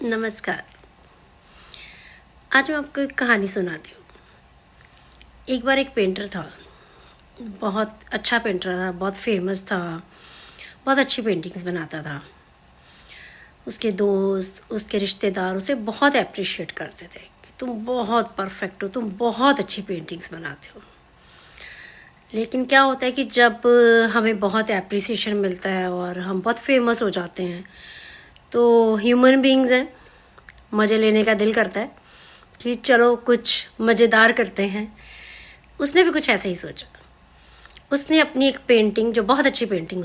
नमस्कार। आज मैं आपको एक कहानी सुनाती हूँ। एक बार एक पेंटर था, बहुत अच्छा पेंटर था, बहुत फेमस था, बहुत अच्छी पेंटिंग्स बनाता था। उसके दोस्त, उसके रिश्तेदार उसे बहुत अप्रिशिएट करते थे कि तुम बहुत परफेक्ट हो, तुम बहुत अच्छी पेंटिंग्स बनाते हो। लेकिन क्या होता है कि जब हमें बहुत एप्रिसिएशन मिलता है और हम बहुत फेमस हो जाते हैं, तो ह्यूमन बीइंग्स हैं, मज़े लेने का दिल करता है कि चलो कुछ मज़ेदार करते हैं। उसने भी कुछ ऐसा ही सोचा। उसने अपनी एक पेंटिंग, जो बहुत अच्छी पेंटिंग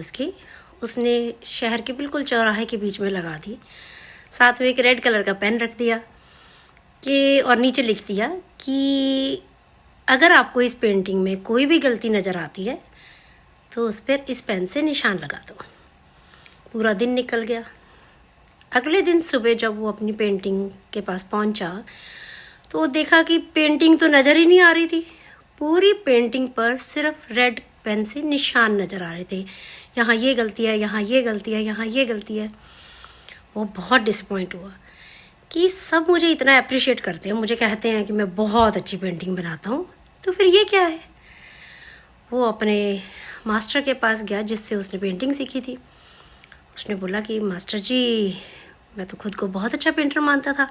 उसने शहर के बिल्कुल चौराहे के बीच में लगा दी। साथ में एक रेड कलर का पेन रख दिया कि और नीचे लिख दिया कि अगर आपको इस पेंटिंग में कोई भी गलती नज़र आती है तो उस पर इस पेन से निशान लगा दो। पूरा दिन निकल गया। अगले दिन सुबह जब वो अपनी पेंटिंग के पास पहुंचा तो वो देखा कि पेंटिंग तो नज़र ही नहीं आ रही थी। पूरी पेंटिंग पर सिर्फ रेड पेन से निशान नज़र आ रहे थे। यहाँ ये गलती है, यहाँ ये गलती है, यहाँ ये गलती है। वो बहुत डिसअपॉइंट हुआ कि सब मुझे इतना अप्रिशिएट करते हैं, मुझे कहते हैं कि मैं बहुत अच्छी पेंटिंग बनाता हूँ, तो फिर ये क्या है। वो अपने मास्टर के पास गया जिससे उसने पेंटिंग सीखी थी। उसने बोला कि मास्टर जी, मैं तो खुद को बहुत अच्छा पेंटर मानता था,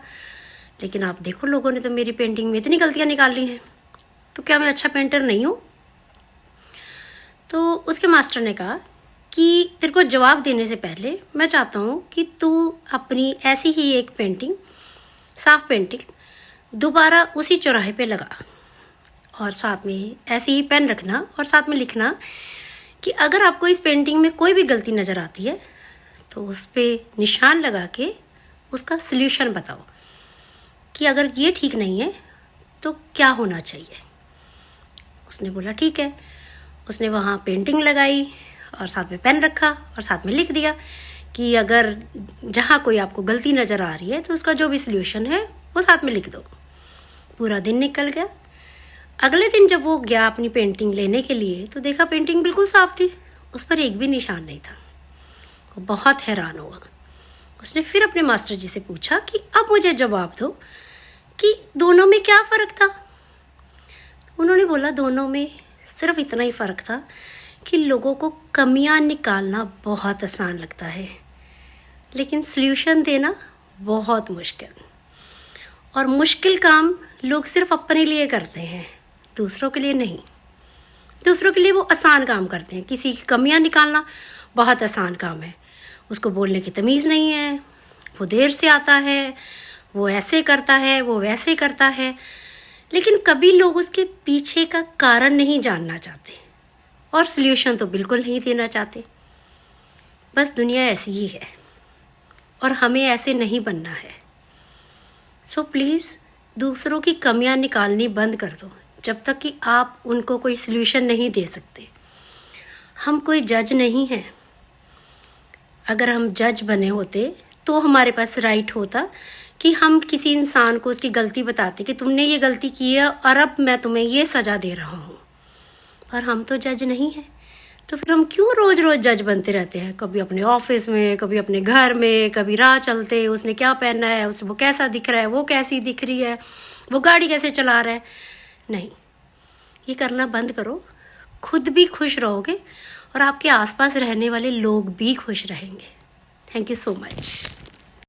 लेकिन आप देखो लोगों ने तो मेरी पेंटिंग में इतनी गलतियाँ निकाल ली हैं, तो क्या मैं अच्छा पेंटर नहीं हूँ। तो उसके मास्टर ने कहा कि तेरे को जवाब देने से पहले मैं चाहता हूँ कि तू अपनी ऐसी ही एक पेंटिंग, साफ पेंटिंग, दोबारा उसी चौराहे पे लगा और साथ में ऐसे ही पेन रखना और साथ में लिखना कि अगर आपको इस पेंटिंग में कोई भी गलती नज़र आती है तो उस पर निशान लगा के उसका सल्यूशन बताओ कि अगर ये ठीक नहीं है तो क्या होना चाहिए। उसने बोला ठीक है। उसने वहाँ पेंटिंग लगाई और साथ में पेन रखा और साथ में लिख दिया कि अगर जहाँ कोई आपको गलती नज़र आ रही है तो उसका जो भी सल्यूशन है वो साथ में लिख दो। पूरा दिन निकल गया। अगले दिन जब वो गया अपनी पेंटिंग लेने के लिए तो देखा पेंटिंग बिल्कुल साफ थी, उस पर एक भी निशान नहीं था। वो बहुत हैरान हुआ। उसने फिर अपने मास्टर जी से पूछा कि अब मुझे जवाब दो कि दोनों में क्या फ़र्क था। उन्होंने बोला दोनों में सिर्फ इतना ही फ़र्क था कि लोगों को कमियां निकालना बहुत आसान लगता है, लेकिन सल्यूशन देना बहुत मुश्किल। और मुश्किल काम लोग सिर्फ अपने लिए करते हैं, दूसरों के लिए नहीं। दूसरों के लिए वो आसान काम करते हैं। किसी की कमियां निकालना बहुत आसान काम है। उसको बोलने की तमीज़ नहीं है, वो देर से आता है, वो ऐसे करता है, वो वैसे करता है, लेकिन कभी लोग उसके पीछे का कारण नहीं जानना चाहते और सल्यूशन तो बिल्कुल नहीं देना चाहते। बस दुनिया ऐसी ही है और हमें ऐसे नहीं बनना है। सो प्लीज़ दूसरों की कमियां निकालनी बंद कर दो जब तक कि आप उनको कोई सल्यूशन नहीं दे सकते। हम कोई जज नहीं हैं। अगर हम जज बने होते तो हमारे पास राइट होता कि हम किसी इंसान को उसकी गलती बताते कि तुमने ये गलती की है और अब मैं तुम्हें ये सज़ा दे रहा हूँ। पर हम तो जज नहीं हैं, तो फिर हम क्यों रोज़ रोज़ जज बनते रहते हैं। कभी अपने ऑफिस में, कभी अपने घर में, कभी राह चलते उसने क्या पहना है, उसे वो कैसा दिख रहा है, वो कैसी दिख रही है, वो गाड़ी कैसे चला रहा है। नहीं, ये करना बंद करो। खुद भी खुश रहोगे और आपके आसपास रहने वाले लोग भी खुश रहेंगे। Thank you so much.